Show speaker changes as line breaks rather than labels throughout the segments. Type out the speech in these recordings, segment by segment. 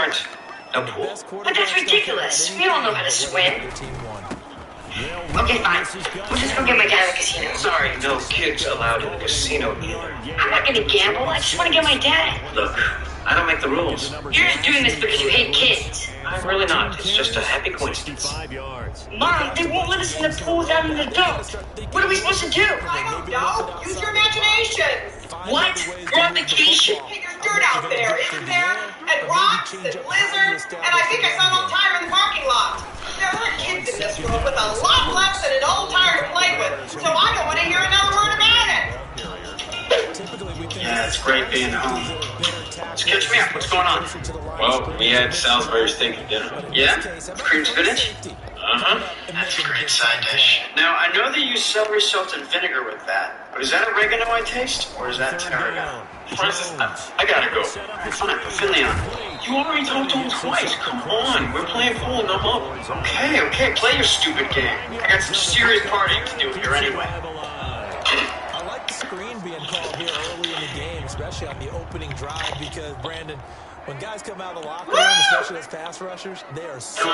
aren't. No pool.
But that's ridiculous. We all know how to swim. Okay, fine. We'll just go get my dad at the casino.
Sorry, no kids allowed in the casino either.
I'm not gonna gamble. I just want to get my dad.
Look, I don't make the rules.
You're just doing this because you hate kids.
I'm really not. It's just a happy coincidence.
Mom, they won't let us in the pool without an adult. What are we supposed to do?
I don't know. Use your imagination.
What? We're on vacation.
Hey, there's dirt out there, isn't there? And rocks and lizards. And I think I saw an old tire in the parking lot. There are kids in this world with a lot less than an old tire to play with. So I don't want to hear another word about it.
Yeah, it's great being home. Just catch me up. What's going on?
Well, we had Salisbury steak for dinner.
Yeah? Cream spinach?
Uh-huh.
That's a great side dish. Now, I know they use celery salt and vinegar with that, but is that oregano I taste, or is that tarragon?
Francis, I gotta go.
Fine, but Finleon.
You already talked to him twice. Come on, we're playing pool and I'm up.
Okay, play your stupid game. I got some serious partying to do here anyway.
I like the screen being called here early in the game, especially on the opening drive, because, Brandon, when guys come out of the locker room, especially as pass rushers, they are so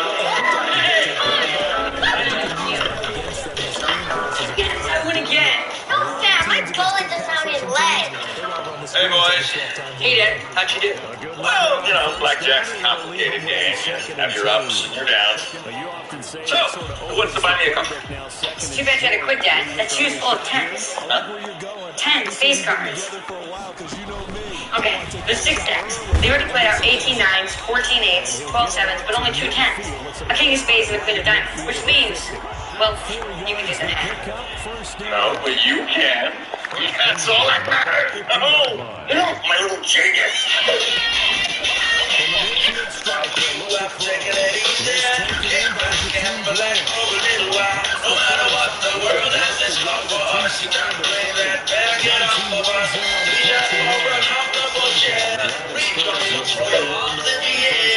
Yes, I win again.
No, Sam, my bullet is on his leg.
Hey, boys.
Hey, Dad. How'd you do?
Well, you know, blackjack's a complicated game. You have your ups and your downs. So, what's the buy me a cup?
It's too bad you had to quit, Dad. That shoe's full of tens. Tens, face cards. Okay, the 6 decks. They already played out 18 nines, 14 eights, 12 sevens, but only 2 tens. A king of spades and a queen of diamonds, which means, well, you can do the half.
No, but you can. That's all I heard. Oh, my little genius. I'm taking it easy. Can't relax for a little while. No matter what the world has to offer us, you gotta play that better get off the bus. We just over a comfortable chair. Reach your hands for your arms in the air.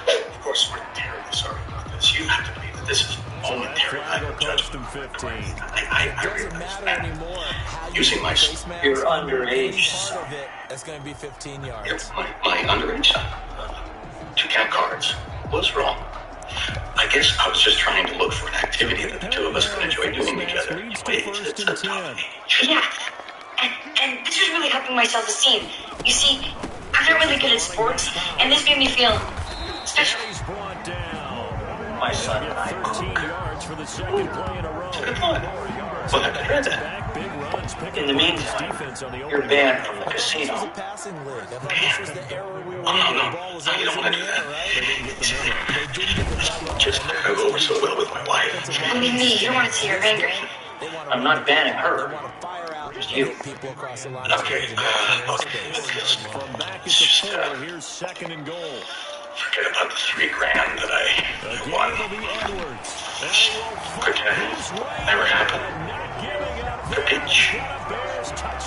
Of course, we're terribly sorry about this. You have to believe that this is voluntary. I don't judge them. I realize that. Using my
You're underage, son.
That's going to be 15 yards.
It's my underage son. 2 count cards. What's wrong? I guess I was just trying to look for an activity that the two of us could enjoy doing together. It's a tough age.
Yeah, and this is really helping my self-esteem. You see, I'm not really good at sports, and this made me feel special.
My son and I cook.
Good point. Well, I heard that.
In the meantime, you're banned from the casino.
Oh, no. You don't want to do that. Just I go over so well with my wife.
I mean, me, you don't want to see her angry.
I'm not banning her. Just you.
Okay, let's just,
Here's second and goal.
forget about the $3,000 that I won. Pretend never happened. The pitch.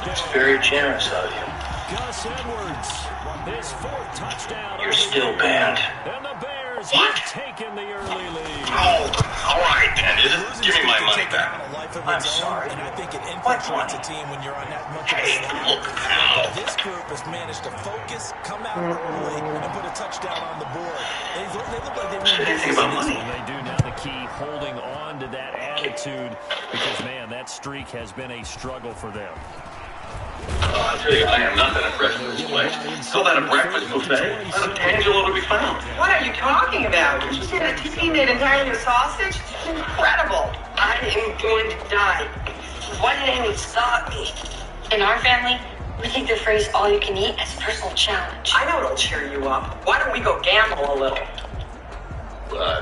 It's very generous of you.
Gus Edwards, his 4th touchdown.
You're still banned.
And the Bears
What?
have taken the early lead.
Oh, all right then. Give me my money back.
I'm sorry.
And I think it
What
infiltrates
money?
a team when you're on that much of a
Hey,
slide.
look now.
This group has managed to focus, come out early, and put a touchdown on the board. They look like they
Said
really
anything about money?
They do now. The key holding on to that attitude because, man, that streak has been a struggle for them.
I'll tell you, I am not that impressed with this place. Call that a breakfast buffet? Not a Angelo to be found.
What are you talking about? Did you say that TV made entirely of sausage? Incredible.
I am going to die. Why did anyone stop me? In our family, we take the phrase all you can eat as a personal challenge.
I know it'll cheer you up. Why don't we go gamble a little?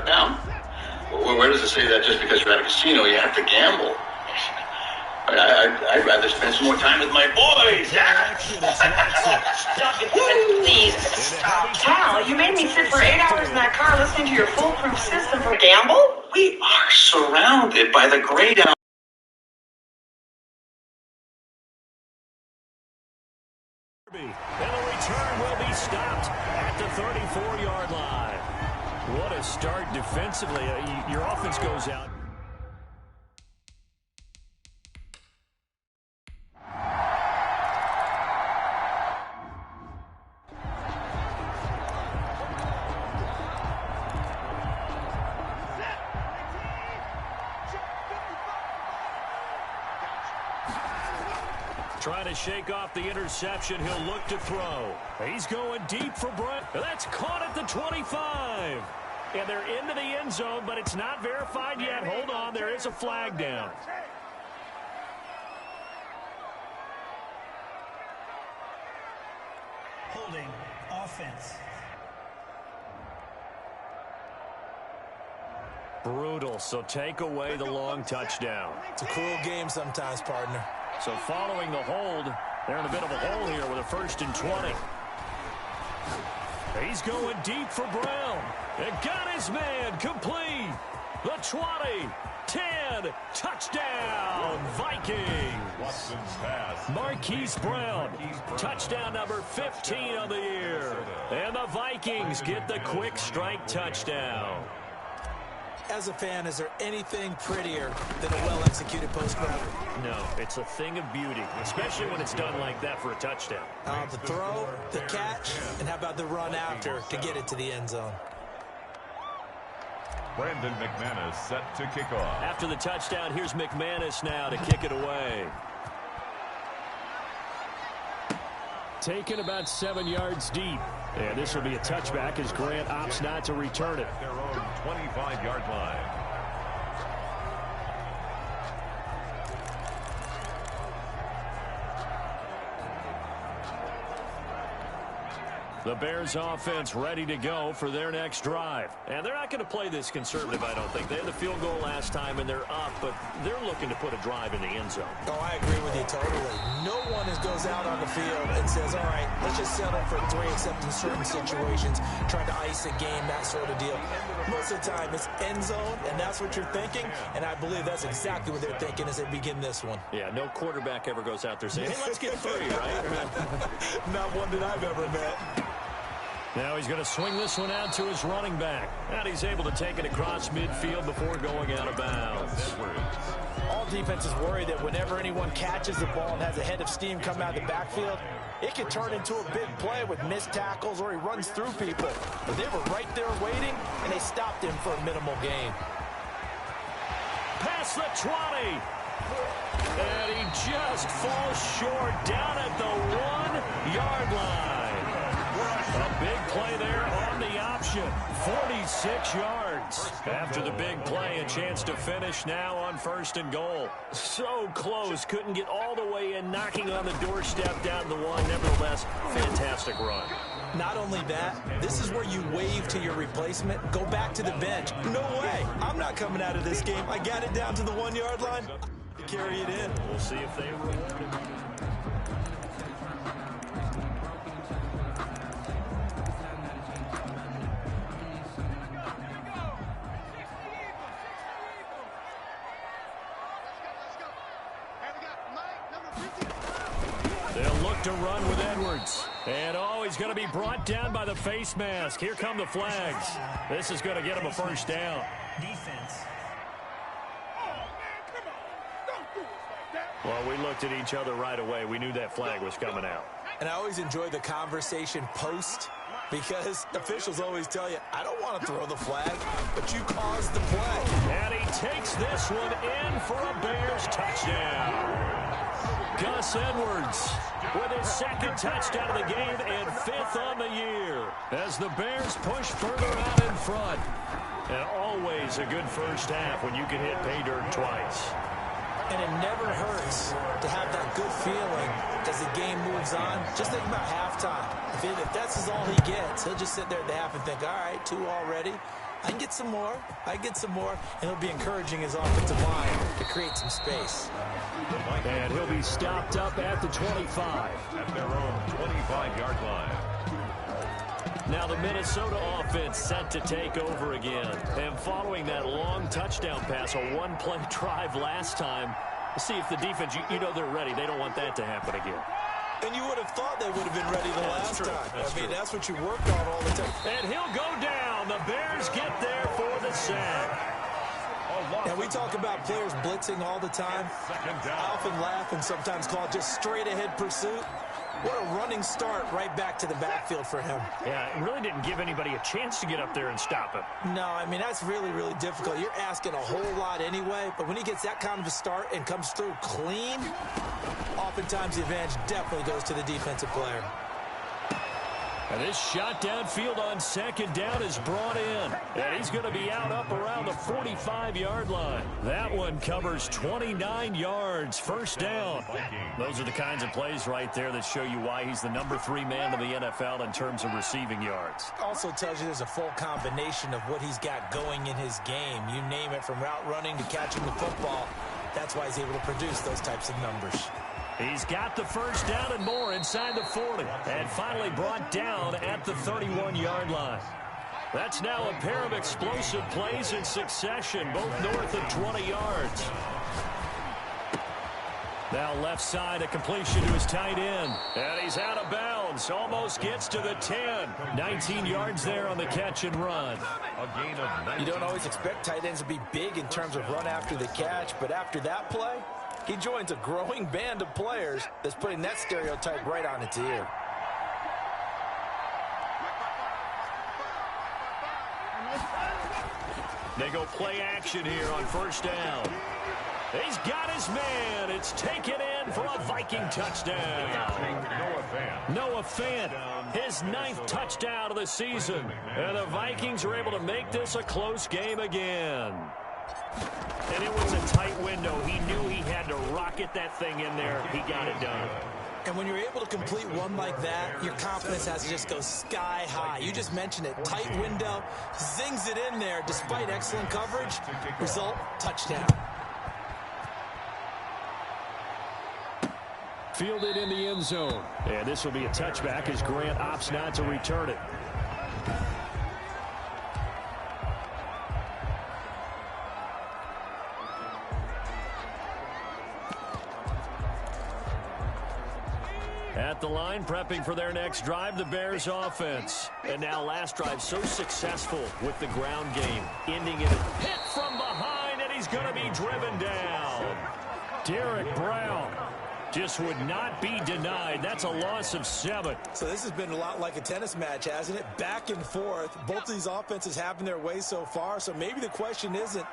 Now? Where does it say that just because you're at a casino you have to gamble? I'd rather spend some more time with my boys.
Stop it, please.
Cal, you made me sit for 8 hours in that car listening to your foolproof system for gamble?
We are surrounded by the great out.
And the return will be stopped at the 30. 24-yard line. What a start defensively. Your offense goes out. Trying to shake off the interception. He'll look to throw. He's going deep for Brown. That's caught at the 25. And they're into the end zone, but it's not verified yet. Hold on. There is a flag down.
Holding offense.
Brutal. So take away the long touchdown.
It's a cruel game sometimes, partner.
So following the hold, they're in a bit of a hole here with a 1st and 20. He's going deep for Brown. And got his man complete. The 20, 10, touchdown, Vikings.
Watson's pass.
Marquise Brown, touchdown number 15 on the year. And the Vikings get the quick strike touchdown.
As a fan, is there anything prettier than a well-executed post route?
No, it's a thing of beauty, especially when it's done like that for a touchdown.
The throw, the catch, and how about the run after to get it to the end zone?
Brandon McManus set to kick off.
After the touchdown, here's McManus now to kick it away. Taken about 7 yards deep. And this will be a touchback as Grant opts not to return it.
Their own 25-yard line.
The Bears offense ready to go for their next drive. And they're not going to play this conservative, I don't think. They had the field goal last time, and they're up, but they're looking to put a drive in the end zone.
Oh, I agree with you totally. No one goes out on the field and says, all right, let's just settle for 3, except in certain situations, trying to ice a game, that sort of deal. Most of the time, it's end zone, and that's what you're thinking, and I believe that's exactly what they're thinking as they begin this one.
Yeah, no quarterback ever goes out there saying, hey, let's get 3, right?
Not one that I've ever met.
Now he's going to swing this one out to his running back. And he's able to take it across midfield before going out of bounds.
All defenses worry that whenever anyone catches the ball and has a head of steam come out of the backfield, it can turn into a big play with missed tackles or he runs through people. But they were right there waiting, and they stopped him for a minimal gain.
Past the 20. And he just falls short down at the 1-yard line. A big play there on the option. 46 yards. After the big play, a chance to finish now on 1st and goal. So close. Couldn't get all the way in, knocking on the doorstep down the 1. Nevertheless, fantastic run.
Not only that, this is where you wave to your replacement, go back to the bench. No way. I'm not coming out of this game. I got it down to the 1-yard line. Carry it in.
We'll see if they reward it. They'll look to run with Edwards. And, he's going to be brought down by the face mask. Here come the flags. This is going to get him a 1st down.
Defense.
Well, we looked at each other right away. We knew that flag was coming out.
And I always enjoy the conversation post, because officials always tell you, I don't want to throw the flag, but you caused the play.
And he takes this one in for a Bears touchdown. Gus Edwards with his 2nd touchdown of the game and 5th on the year as the Bears push further out in front. And always a good first half when you can hit pay dirt twice.
And it never hurts to have that good feeling as the game moves on. Just think about halftime. If that's all he gets, he'll just sit there at the half and think, all right, 2 already. I can get some more. I can get some more. And he'll be encouraging his offensive line to create some space.
And he'll be stopped up at the 25.
At their own 25-yard line.
Now the Minnesota offense set to take over again. And following that long touchdown pass, a 1-play drive last time, see if the defense, you know they're ready. They don't want that to happen again.
And you would have thought they would have been ready the last time. I mean, that's what you worked on all the time.
And he'll go down. The Bears get there for the sack.
And we talk about players blitzing all the time. I often laugh and sometimes call it just straight-ahead pursuit. What a running start right back to the backfield for him.
Yeah, it really didn't give anybody a chance to get up there and stop him.
No, I mean, that's really, really difficult. You're asking a whole lot anyway, but when he gets that kind of a start and comes through clean, oftentimes the advantage definitely goes to the defensive player.
And this shot downfield on second down is brought in. And he's going to be out up around the 45-yard line. That one covers 29 yards. First down. Those are the kinds of plays right there that show you why he's the number 3 man in the NFL in terms of receiving yards.
Also tells you there's a full combination of what he's got going in his game. You name it, from route running to catching the football. That's why he's able to produce those types of numbers.
He's got the first down and more inside the 40. And finally brought down at the 31-yard line. That's now a pair of explosive plays in succession, both north of 20 yards. Now left side, a completion to his tight end. And he's out of bounds. Almost gets to the 10. 19 yards there on the catch and run.
A gain of 19.
You don't always expect tight ends to be big in terms of run after the catch, but after that play, he joins a growing band of players that's putting that stereotype right on its ear.
They go play action here on first down. He's got his man. It's taken in for a Viking touchdown. Noah Fant, his 9th touchdown of the season. And the Vikings are able to make this a close game again. And it was a tight window. He knew he had to rocket that thing in there. He got it done.
And when you're able to complete one like that, your confidence has to just go sky high. You just mentioned it. Tight window, zings it in there despite excellent coverage. Result, touchdown.
Fielded in the end zone. And this will be a touchback as Grant opts not to return it. At the line, prepping for their next drive, the Bears offense. And now last drive so successful with the ground game, ending in a hit from behind, and he's going to be driven down. Derek Brown just would not be denied. That's a loss of 7.
So this has been a lot like a tennis match, hasn't it? Back and forth. Both of these offenses having their way so far, so maybe the question isn't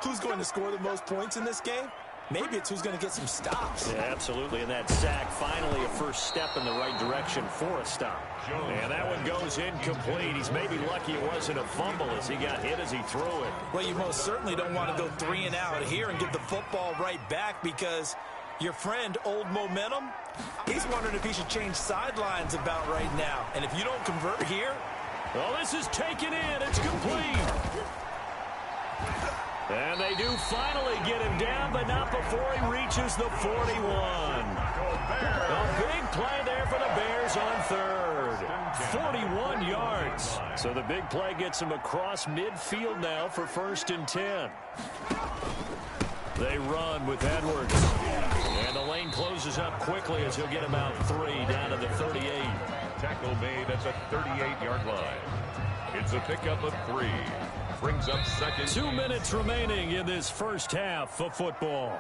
who's going to score the most points in this game. Maybe it's who's going to get some stops.
Yeah, absolutely. And that sack, finally a first step in the right direction for a stop. And that one goes incomplete. He's maybe lucky it wasn't a fumble as he got hit as he threw it.
Well, you most certainly don't want to go 3 and out here and give the football right back, because your friend, Old Momentum, he's wondering if he should change sidelines about right now. And if you don't convert here...
Well, this is taken in. It's complete. And they do finally get him down, but not before he reaches the 41. A big play there for the Bears on third. 41 yards. So the big play gets him across midfield now for 1st and 10. They run with Edwards. And the lane closes up quickly as he'll get about 3 down to the 38.
Tackle made at the 38-yard line. It's a pickup of 3. Brings up second.
2 minutes remaining in this first half of football.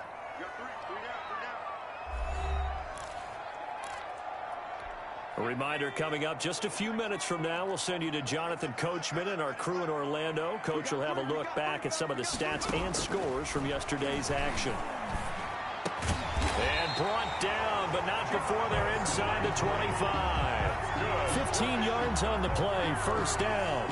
A reminder coming up just a few minutes from now. We'll send you to Jonathan Coachman and our crew in Orlando. Coach will have a look back at some of the stats and scores from yesterday's action. And brought down, but not before they're inside the 25. 15 yards on the play, first down.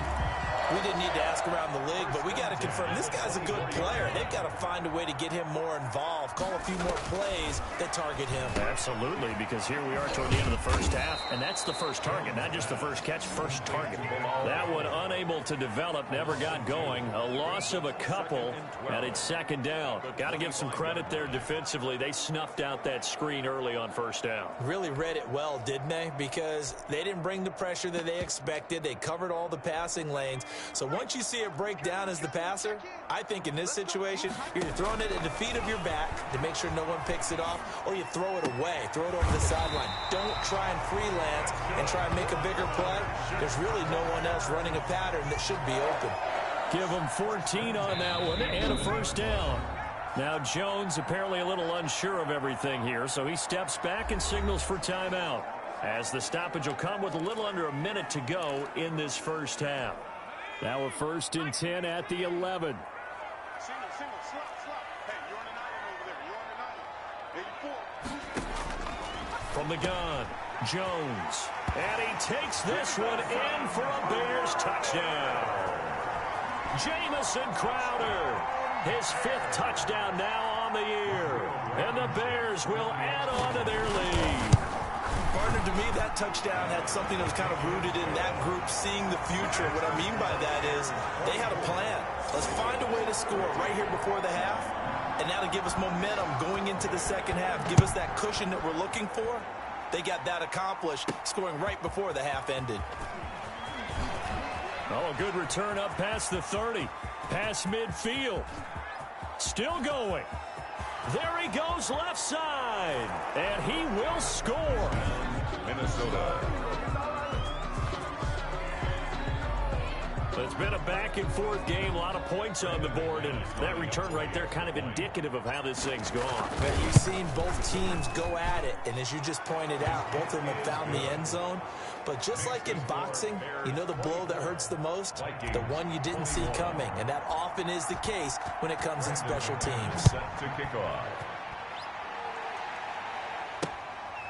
We didn't need to ask around the league, but we got to confirm this guy's a good player. They've got to find a way to get him more involved, call a few more plays that target him.
Absolutely, because here we are toward the end of the first half, and that's the first target, not just the first catch, first target. That one unable unable to develop, never got going. A loss of a couple, and it's second down. Got to give some credit there defensively. They snuffed out that screen early on first down.
Really read it well, didn't they? Because they didn't bring the pressure that they expected. They covered all the passing lanes. So once you see it break down as the passer, I think in this situation, you're throwing it at the feet of your back to make sure no one picks it off, or you throw it away, throw it over the sideline. Don't try and freelance and try and make a bigger play. There's really no one else running a pattern that should be open.
Give them 14 on that one and a first down. Now Jones apparently a little unsure of everything here, so he steps back and signals for timeout, as the stoppage will come with a little under a minute to go in this first half. Now a 1st and 10 at the 11. From the gun, Jones. And he takes this one in for a Bears touchdown. Jamison Crowder, his 5th touchdown now on the year. And the Bears will add on to their lead.
Partner, to me, that touchdown had something that was kind of rooted in that group seeing the future. What I mean by that is they had a plan. Let's find a way to score right here before the half. And now to give us momentum going into the second half, give us that cushion that we're looking for. They got that accomplished, scoring right before the half ended.
Oh, a good return up past the 30. Past midfield. Still going. There he goes left side. And he will score.
Minnesota.
It's been a back-and-forth game, a lot of points on the board, and that return right there kind of indicative of how this thing's gone.
But you've seen both teams go at it, and as you just pointed out, both of them have found the end zone. But just like in boxing, you know the blow that hurts the most? The one you didn't see coming, and that often is the case when it comes in special teams.
Set to kick off.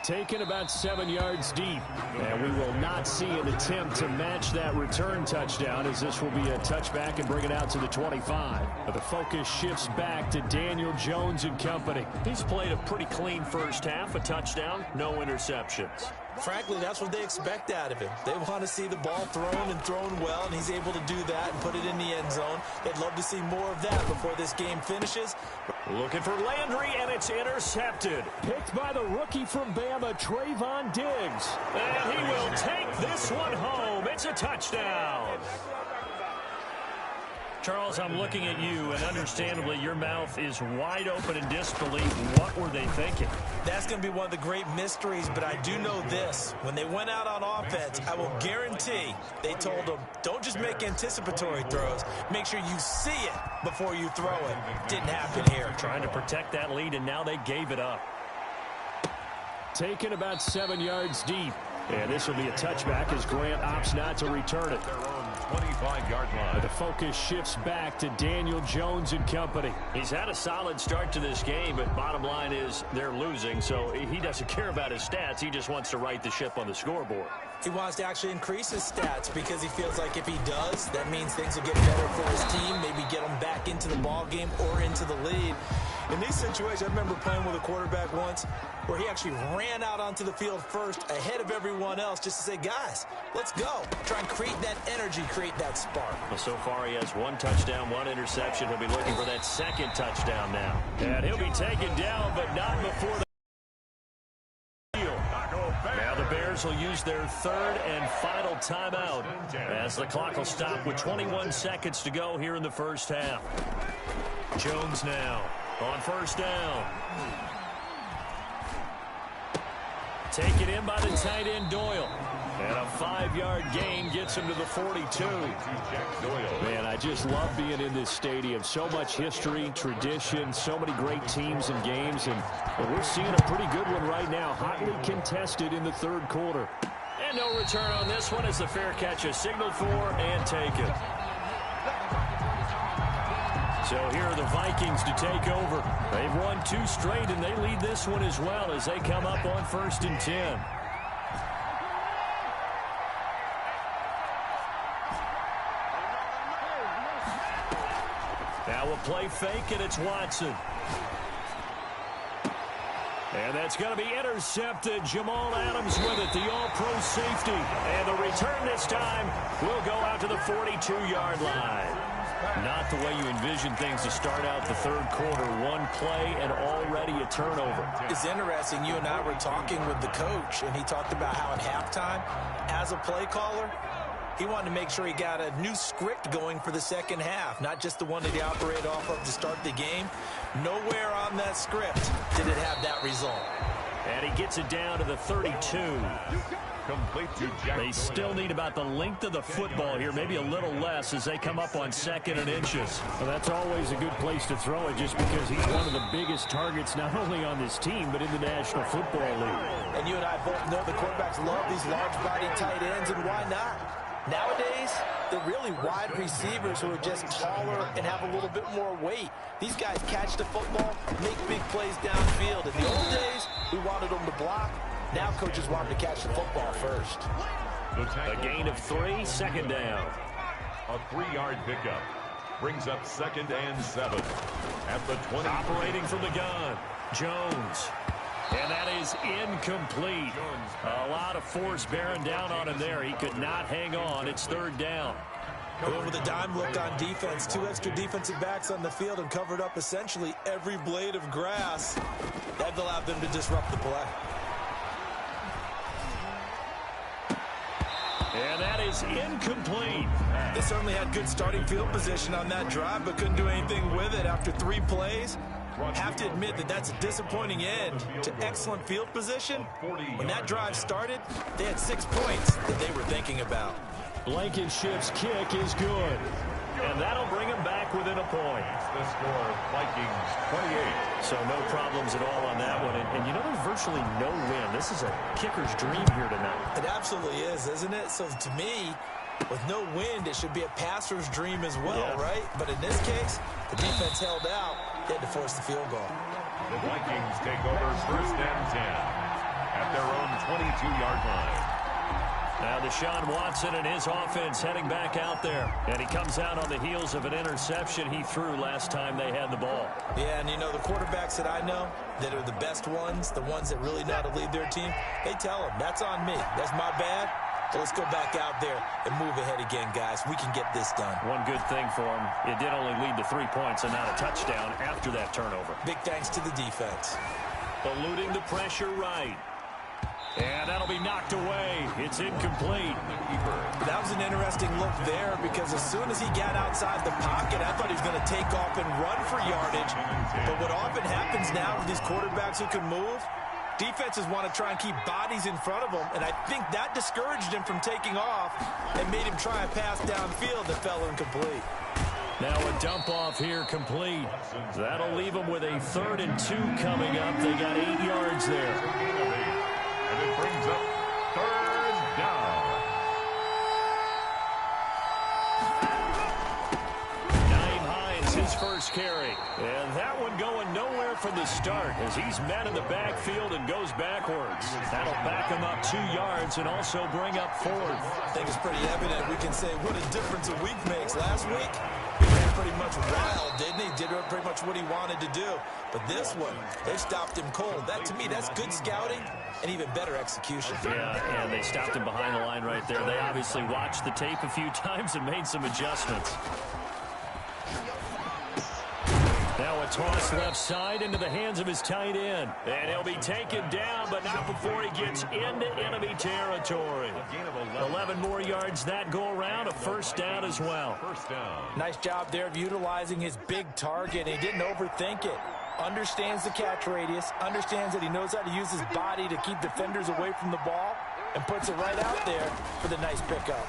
Taken about 7 yards deep. And we will not see an attempt to match that return touchdown, as this will be a touchback and bring it out to the 25. But the focus shifts back to Daniel Jones and company. He's played a pretty clean first half, a touchdown, no interceptions.
Frankly, that's what they expect out of him. They want to see the ball thrown and thrown well, and he's able to do that and put it in the end zone. They'd love to see more of that before this game finishes.
Looking for Landry, and it's intercepted. Picked by the rookie from Bama, Trayvon Diggs. And he will take this one home. It's a touchdown. Charles, I'm looking at you, and understandably, your mouth is wide open in disbelief. What were they thinking?
That's going to be one of the great mysteries, but I do know this. When they went out on offense, I will guarantee they told them, don't just make anticipatory throws. Make sure you see it before you throw it. Didn't happen here.
Trying to protect that lead, and now they gave it up. Taken about 7 yards deep. And this will be a touchback as Grant opts not to return it.
25-yard line.
The focus shifts back to Daniel Jones and company. He's had a solid start to this game, but bottom line is they're losing, so he doesn't care about his stats. He just wants to right the ship on the scoreboard.
He wants to actually increase his stats because he feels like if he does, that means things will get better for his team, maybe get him back into the ball game or into the lead. In these situations, I remember playing with a quarterback once where he actually ran out onto the field first ahead of everyone else just to say, guys, let's go. Try and create that energy, create that spark.
Well, so far he has 1 touchdown, 1 interception. He'll be looking for that 2nd touchdown now. And he'll be taken down, but not before the Now the Bears will use their 3rd and final timeout as the clock will stop with 21 seconds to go here in the first half. Jones now on first down. Taken in by the tight end Doyle. And a 5-yard gain gets him to the 42. Man, I just love being in this stadium. So much history, tradition, so many great teams and games. And we're seeing a pretty good one right now. Hotly contested in the 3rd quarter. And no return on this one as the fair catch is signaled for and taken. So here are the Vikings to take over. They've won 2 straight, and they lead this one as well as they come up on 1st and 10. Now we'll play fake, and it's Watson. And that's going to be intercepted. Jamal Adams with it, the all-pro safety. And the return this time will go out to the 42-yard line. Not the way you envision things to start out the third quarter. One play and already a turnover.
It's interesting. You and I were talking with the coach, and he talked about how at halftime, as a play caller, he wanted to make sure he got a new script going for the second half, not just the one that he operated off of to start the game. Nowhere on that script did it have that result.
And he gets it down to the 32.
Complete to Jack.
They still need about the length of the football here, maybe a little less as they come up on 2nd and inches.
Well, that's always a good place to throw it just because he's one of the biggest targets not only on this team but in the National Football League.
And you and I both know the quarterbacks love these large-body tight ends, and why not? Nowadays, they're really wide receivers who are just taller and have a little bit more weight. These guys catch the football, make big plays downfield. In the old days, we wanted them to block. Now coaches want them to catch the football first.
A gain of 3, 2nd down.
A 3-yard pickup brings up 2nd and 7 at the 20.
Operating from the gun, Jones. And that is incomplete. A lot of force bearing down on him there. He could not hang on. It's 3rd down.
Going with a dime look on defense. 2 extra defensive backs on the field and covered up essentially every blade of grass. That allowed them to disrupt the play.
And that is incomplete.
They certainly had good starting field position on that drive, but couldn't do anything with it after 3 plays. Have to admit that that's a disappointing end to excellent field position. When that drive started, they had 6 points that they were thinking about.
Blankenship's kick is good. And that'll bring him back within a point.
The score, Vikings 28.
So no problems at all on that one. And you know, there's virtually no win. This is a kicker's dream here tonight.
It absolutely is, isn't it? So to me, with no wind, it should be a passer's dream as well, right? But in this case, the defense held out. They had to force the field goal.
The Vikings take over 1st and 10 at their own 22-yard line.
Now Deshaun Watson and his offense heading back out there. And he comes out on the heels of an interception he threw last time they had the ball.
Yeah, and you know, the quarterbacks that I know that are the best ones, the ones that really know how to lead their team, they tell them, that's on me. That's my bad. So let's go back out there and move ahead again, guys. We can get this done.
One good thing for him, it did only lead to 3 points and not a touchdown after that turnover.
Big thanks to the defense.
Eluding the pressure right. And that'll be knocked away. It's incomplete.
That was an interesting look there because as soon as he got outside the pocket, I thought he was going to take off and run for yardage. But what often happens now with these quarterbacks who can move, defenses want to try and keep bodies in front of them, and I think that discouraged him from taking off and made him try a pass downfield that fell incomplete.
Now a dump off here complete. That'll leave them with a 3rd and 2 coming up. They got 8 yards there.
And it brings up 3rd down.
Nyheim Hines, his first carry. And that one going nowhere from the start as he's met in the backfield and goes backwards. That'll back him up 2 yards and also bring up 4th.
I think it's pretty evident. We can say what a difference a week makes. Last week, he ran pretty much wild, didn't he? Did pretty much what he wanted to do. But this one, they stopped him cold. That, to me, that's good scouting and even better execution.
Yeah, and they stopped him behind the line right there. They obviously watched the tape a few times and made some adjustments. Now a toss left side into the hands of his tight end. And he'll be taken down, but not before he gets into enemy territory. 11 more yards that go around, a 1st down as well.
1st down.
Nice job there of utilizing his big target. He didn't overthink it. Understands the catch radius, understands that he knows how to use his body to keep defenders away from the ball, and puts it right out there for the nice pickup.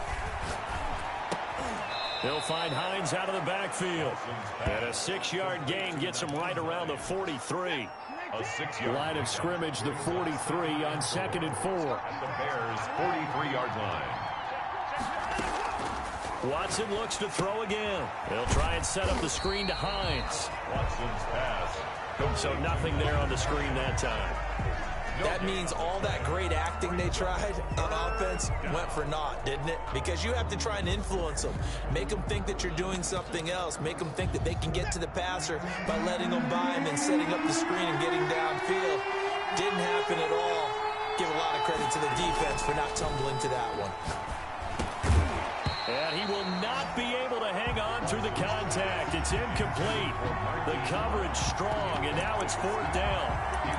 They'll find Hines out of the backfield. And a 6-yard gain gets him right around the 43.
A 6-yard
line of scrimmage, the 43 on 2nd and 4.
At the Bears' 43-yard line.
Watson looks to throw again. They'll try and set up the screen to Hines.
Watson's pass.
So nothing there on the screen that time.
That means all that great acting they tried on offense went for naught, didn't it? Because you have to try and influence them. Make them think that you're doing something else. Make them think that they can get to the passer by letting them by him and setting up the screen and getting downfield. Didn't happen at all. Give a lot of credit to the defense for not tumbling to that one.
And he will not be able to hang on through the contact. It's incomplete. The coverage strong, and now it's 4th down.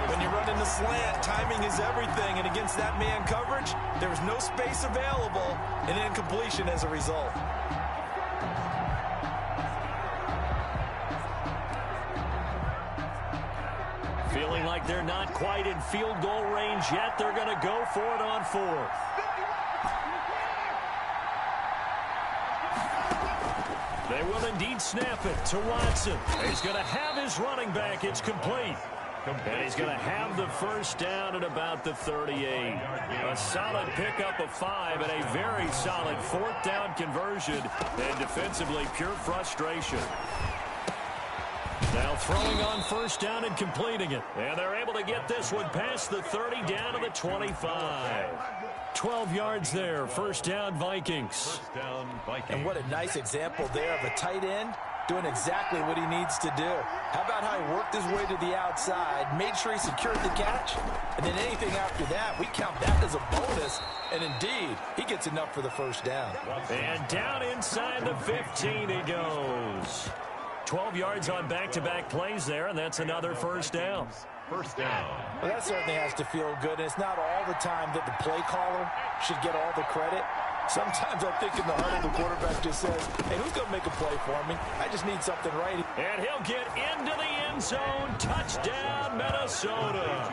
When you run in the slant, timing is everything, and against that man coverage, there's no space available, and incompletion as a result.
Feeling like they're not quite in field goal range yet. They're going to go for it on 4th. They will indeed snap it to Watson. He's going to have his running back. It's complete. And he's going to have the first down at about the 38. A solid pickup of 5 and a very solid 4th down conversion. And defensively, pure frustration. Now throwing on 1st down and completing it. And they're able to get this one past the 30 down to the 25. 12 yards there. 1st down, Vikings.
And what a nice example there of a tight end doing exactly what he needs to do. How about how he worked his way to the outside, made sure he secured the catch, and then anything after that, we count that as a bonus. And indeed, he gets enough for the 1st down.
And down inside the 15 he goes. 12 yards on back-to-back plays there, and that's another 1st down.
1st down.
Well, that certainly has to feel good. And it's not all the time that the play caller should get all the credit. Sometimes I think in the huddle, the quarterback just says, hey, who's going to make a play for me? I just need something right.
And he'll get into the end zone. Touchdown, Minnesota.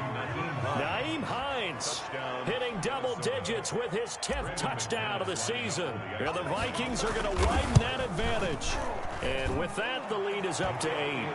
Nyheim Hines hitting double digits with his 10th touchdown of the season. And the Vikings are going to widen that advantage. And with that, the lead is up to 8.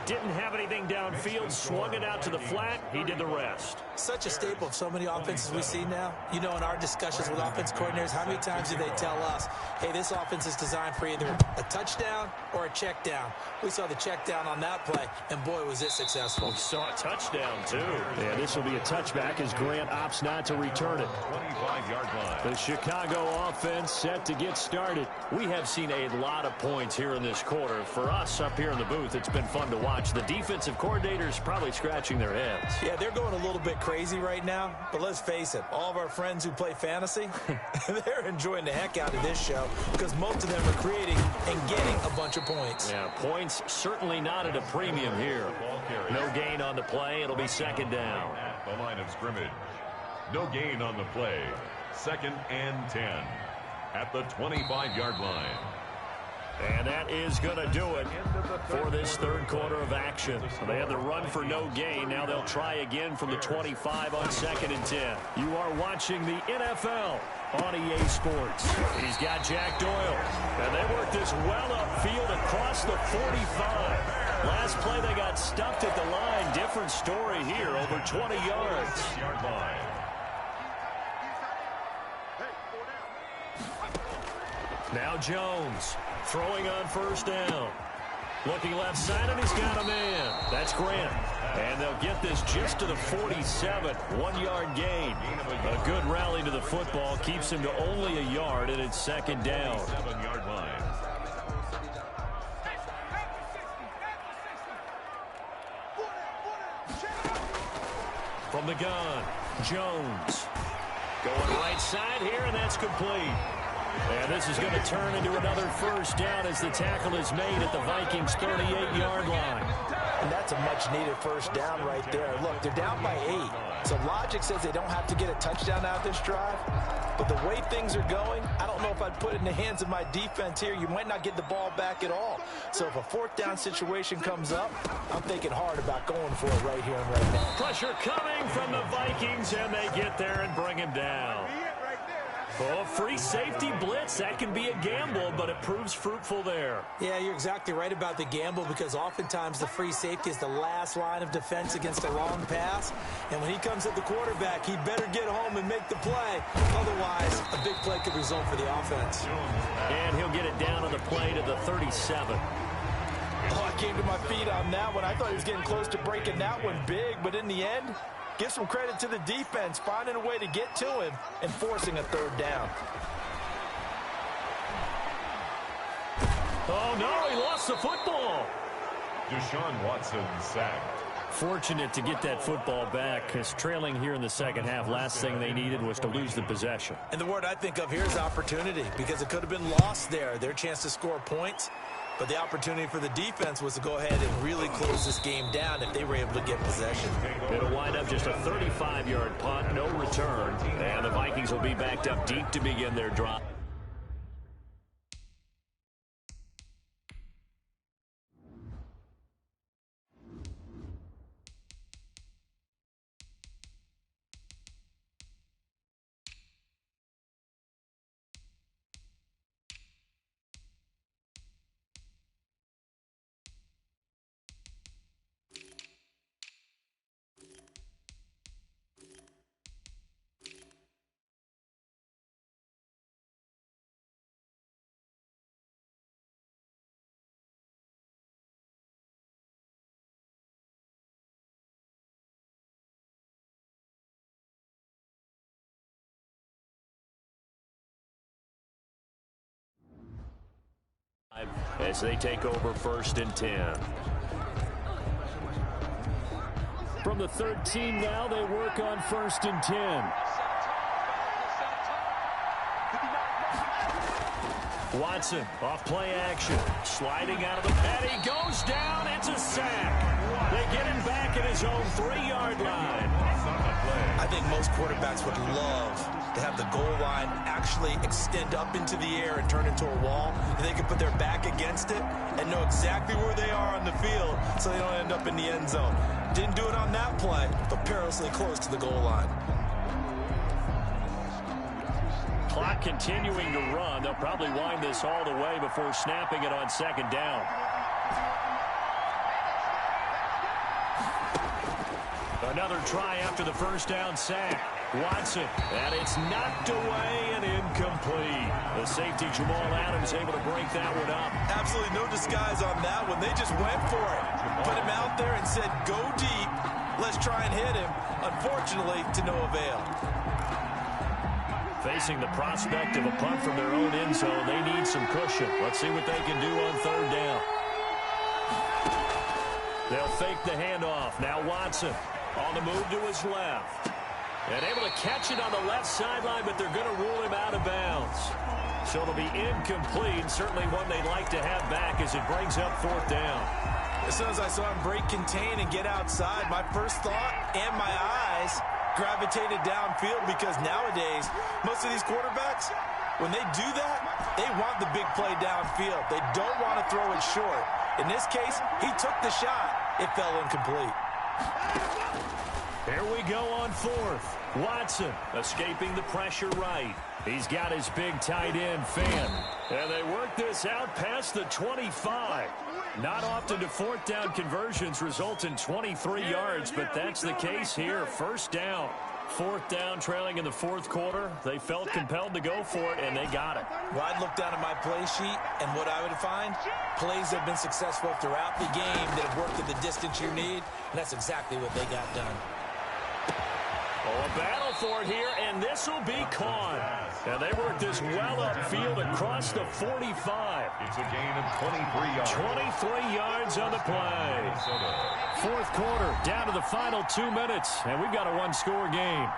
Didn't have anything downfield, swung it out to the flat. He did the rest.
Such a staple of so many offenses we see now. You know, in our discussions with offense coordinators, how many times do they tell us, hey, this offense is designed for either a touchdown or a check down. We saw the check down on that play, and boy, was it successful.
We saw a touchdown, too. Yeah, this will be a touchback as Grant opts not to return it.
25-yard line.
The Chicago offense set to get started. We have seen a lot of points here in this quarter. For us up here in the booth, it's been fun to watch. The defensive coordinators probably scratching their heads.
Yeah, they're going a little bit crazy right now, but let's face it, all of our friends who play fantasy, they're enjoying the heck out of this show because most of them are creating and getting a bunch of points.
Yeah, points certainly not at a premium here. No gain on the play. It'll be 2nd down.
At the line of scrimmage. No gain on the play. 2nd and 10 at the 25-yard line.
And that is going to do it for this 3rd quarter of action. They had the run for no gain. Now they'll try again from the 25 on 2nd and 10. You are watching the NFL on EA Sports. He's got Jack Doyle. And they work this well upfield across the 45. Last play they got stuffed at the line. Different story here, over 20 yards. Now Jones throwing on 1st down. Looking left side, and he's got a man. That's Grant. And they'll get this just to the 47. 1-yard gain. A good rally to the football keeps him to only a yard, and it's 2nd down.
7-yard line.
From the gun, Jones. Going right side here, and that's complete. And this is going to turn into another 1st down as the tackle is made at the Vikings' 38-yard line.
And that's a much-needed 1st down right there. Look, they're down by 8. So logic says they don't have to get a touchdown out of this drive. But the way things are going, I don't know if I'd put it in the hands of my defense here. You might not get the ball back at all. So if a 4th down situation comes up, I'm thinking hard about going for it right here and right now.
Pressure coming from the Vikings, and they get there and bring him down. Oh, free safety blitz. That can be a gamble, but it proves fruitful there.
Yeah, you're exactly right about the gamble because oftentimes the free safety is the last line of defense against a long pass. And when he comes at the quarterback, he better get home and make the play. Otherwise, a big play could result for the offense.
And he'll get it down on the play to the 37.
Oh, I came to my feet on that one. I thought he was getting close to breaking that one big, but in the end, give some credit to the defense, finding a way to get to him and forcing a 3rd down.
Oh, no, he lost the football.
Deshaun Watson sacked.
Fortunate to get that football back, because trailing here in the second half, last thing they needed was to lose the possession.
And the word I think of here is opportunity, because it could have been lost there. Their chance to score points, but the opportunity for the defense was to go ahead and really close this game down if they were able to get possession.
It'll wind up just a 35-yard punt, no return, and the Vikings will be backed up deep to begin their drive. As they take over 1st and 10. From the 13 now, they work on 1st and 10. Watson off play action. Sliding out of the pad. He goes down. It's a sack. They get him back at his own 3-yard line.
I think most quarterbacks would love to have the goal line actually extend up into the air and turn into a wall, and they can put their back against it and know exactly where they are on the field so they don't end up in the end zone. Didn't do it on that play, but perilously close to the goal line.
Clock continuing to run. They'll probably wind this all the way before snapping it on 2nd down. Another try after the 1st down sack. Watson, and it's knocked away and incomplete. The safety Jamal Adams able to break that one up.
Absolutely no disguise on that one. They just went for it. Put him out there and said, go deep. Let's try and hit him. Unfortunately, to no avail.
Facing the prospect of a punt from their own end zone, they need some cushion. Let's see what they can do on 3rd down. They'll fake the handoff. Now Watson on the move to his left. And able to catch it on the left sideline, but they're going to rule him out of bounds. So it'll be incomplete. Certainly one they'd like to have back as it brings up 4th down.
As soon as I saw him break contain and get outside, my first thought and my eyes gravitated downfield, because nowadays, most of these quarterbacks, when they do that, they want the big play downfield. They don't want to throw it short. In this case, he took the shot. It fell incomplete.
Here we go on 4th. Watson escaping the pressure right. He's got his big tight end, Fan. And they work this out past the 25. Not often do 4th down conversions result in 23 yards, but that's the case here. 1st down. 4th down, trailing in the 4th quarter. They felt compelled to go for it, and they got it.
Well, I'd look down at my play sheet, and what I would find, plays have been successful throughout the game that have worked at the distance you need, and that's exactly what they got done.
Oh, a battle for it here, and this will be caught. And they work this well upfield across the 45.
It's a gain of 23 yards.
23 yards on the play. 4th quarter, down to the final 2 minutes, and we've got a one-score game.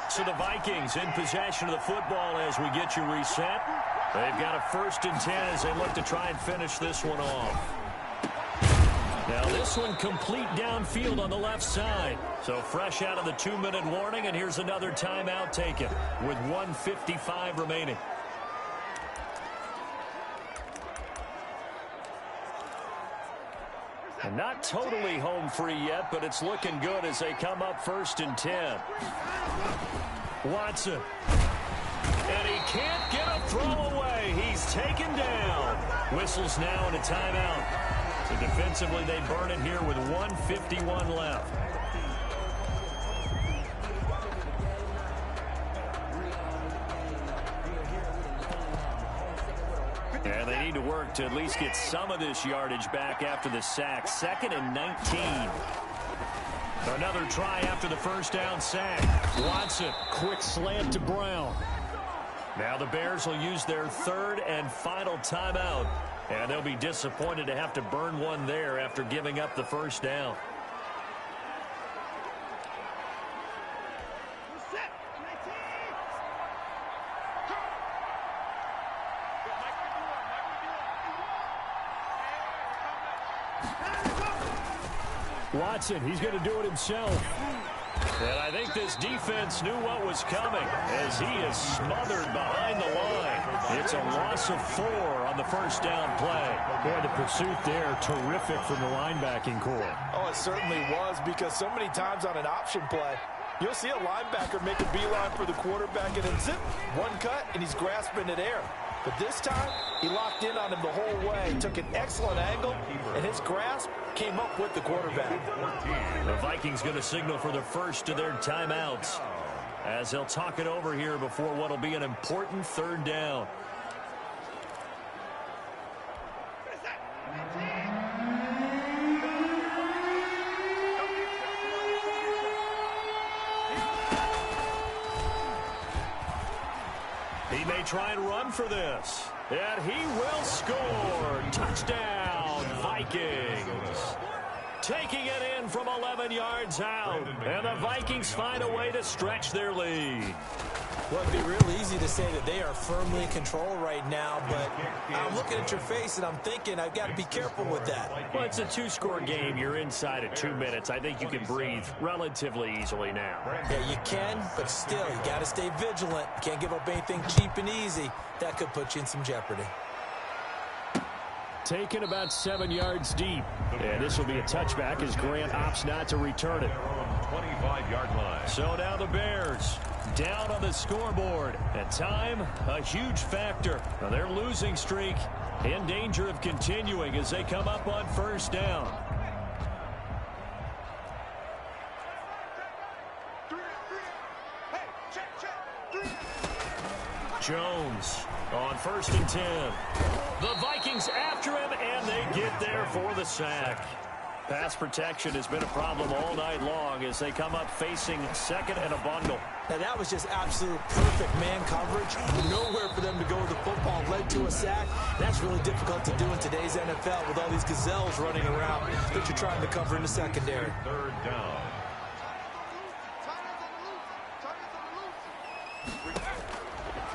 So the Vikings in possession of the football as we get you reset. They've got a 1st and 10 as they look to try and finish this one off. Now this one complete downfield on the left side. So fresh out of the 2-minute warning, and here's another timeout taken with 1:55 remaining. And not totally home free yet, but it's looking good as they come up 1st and 10. Watson. And he can't get a throw away. He's taken down. Whistles now and a timeout. So defensively, they burn it here with 1:51 left. And they need to work to at least get some of this yardage back after the sack. 2nd and 19. Another try after the 1st down sack. Watson, quick slant to Brown. Now the Bears will use their third and final timeout, and they'll be disappointed to have to burn one there after giving up the first down. Watson, he's going to do it himself. And I think this defense knew what was coming as he is smothered behind the line. It's a loss of 4 on the first down play.
Boy, the pursuit there, terrific from the linebacking core.
Oh, it certainly was, because so many times on an option play, you'll see a linebacker make a beeline for the quarterback and then zip, one cut, and he's grasping at air. But this time, he locked in on him the whole way, took an excellent angle, and his grasp came up with the quarterback.
The Vikings going to signal for the first of their timeouts as they'll talk it over here before what will be an important third down. He may try and run for this. And he will score. Touchdown, Vikings. Taking it in from 11 yards out. And the Vikings find a way to stretch their lead.
Well, it'd be real easy to say that they are firmly in control right now, but I'm looking at your face and I'm thinking I've got to be careful with that.
Well, it's a 2-score game. You're inside at 2 minutes. I think you can breathe relatively easily now.
Yeah, you can, but still, you got to stay vigilant. Can't give up anything cheap and easy. That could put you in some jeopardy.
Taken about 7 yards deep. And this will be a touchback as Grant opts not to return it.
25-yard line.
So now the Bears down on the scoreboard. And time, a huge factor. Now their losing streak in danger of continuing as they come up on first down. Jones on 1st and 10. The Vikings after him, and they get there for the sack. Pass protection has been a problem all night long as they come up facing second and a bundle.
Now that was just absolute perfect man coverage. Nowhere for them to go with the football. Led to a sack. That's really difficult to do in today's NFL with all these gazelles running around that you're trying to cover in the secondary.
Third down.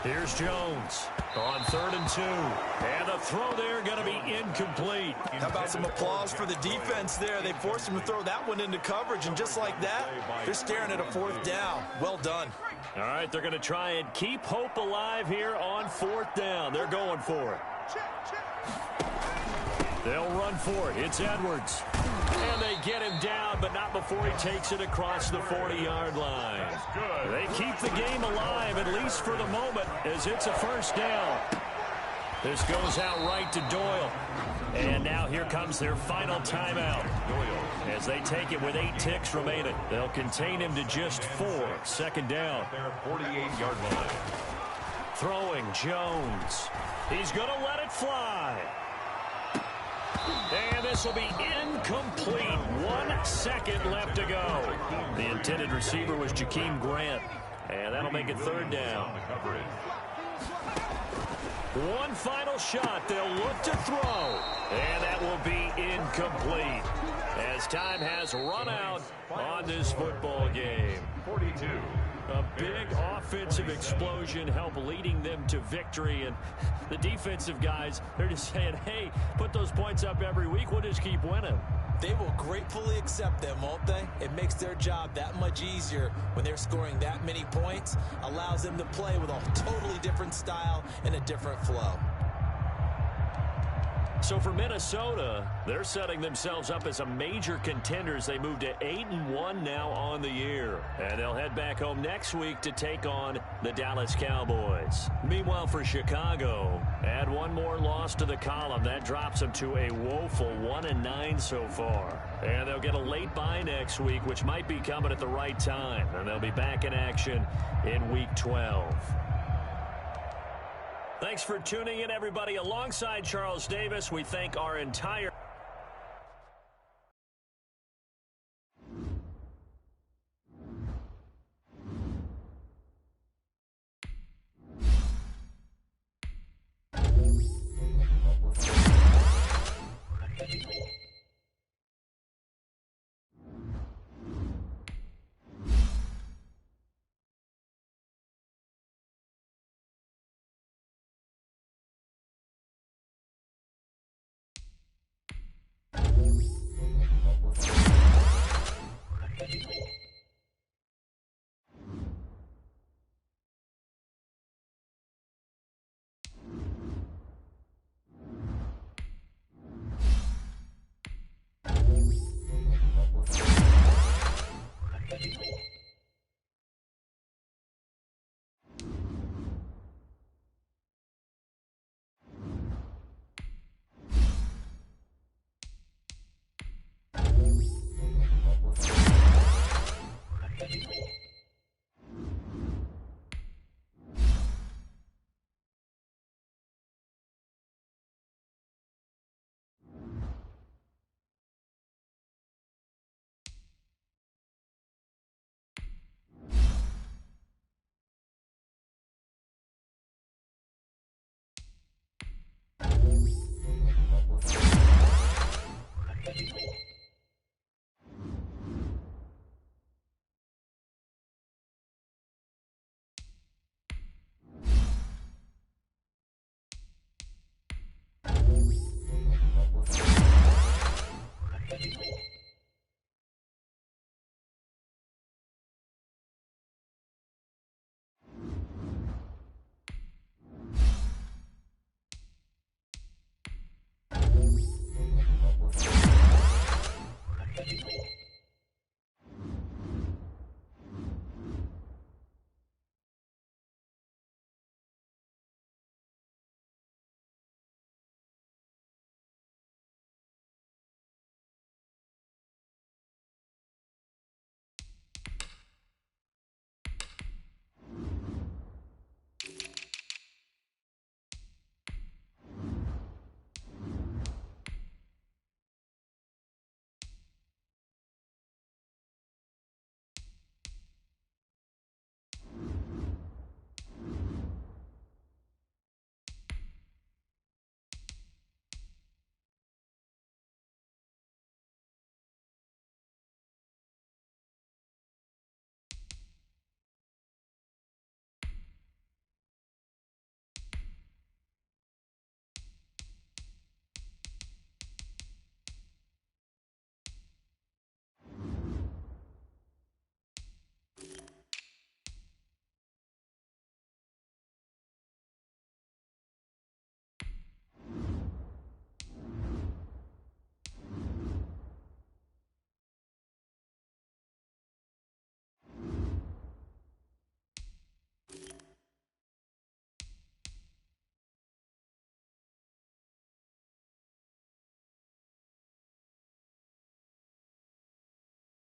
Here's Jones on 3rd and 2. And the throw there going to be incomplete.
How about some applause for the defense there? They forced him to throw that one into coverage, and just like that, they're staring at a 4th down. Well done.
All right, they're going to try and keep hope alive here on 4th down. They're going for it. They'll run for it. It's Edwards. And they get him down, but not before he takes it across the 40-yard line. They keep the game alive, at least for the moment, as it's a first down. This goes out right to Doyle. And now here comes their final timeout. As they take it with 8 ticks remaining. They'll contain him to just 4. 2nd down.
Their 48-yard line.
Throwing Jones. He's going to let it fly. And this will be incomplete. 1 second left to go. The intended receiver was Jakeem Grant. And that'll make it 3rd down. One final shot. They'll look to throw. And that will be incomplete as time has run out on this football game.
42.
A big offensive explosion helped leading them to victory. And the defensive guys, they're just saying, hey, put those points up every week. We'll just keep winning.
They will gratefully accept them, won't they? It makes their job that much easier when they're scoring that many points. Allows them to play with a totally different style and a different flow.
So for Minnesota, they're setting themselves up as a major contender as they move to 8-1 now on the year. And they'll head back home next week to take on the Dallas Cowboys. Meanwhile, for Chicago, add one more loss to the column. That drops them to a woeful 1-9 so far. And they'll get a late bye next week, which might be coming at the right time. And they'll be back in action in Week 12. Thanks for tuning in, everybody. Alongside Charles Davis, we thank our entire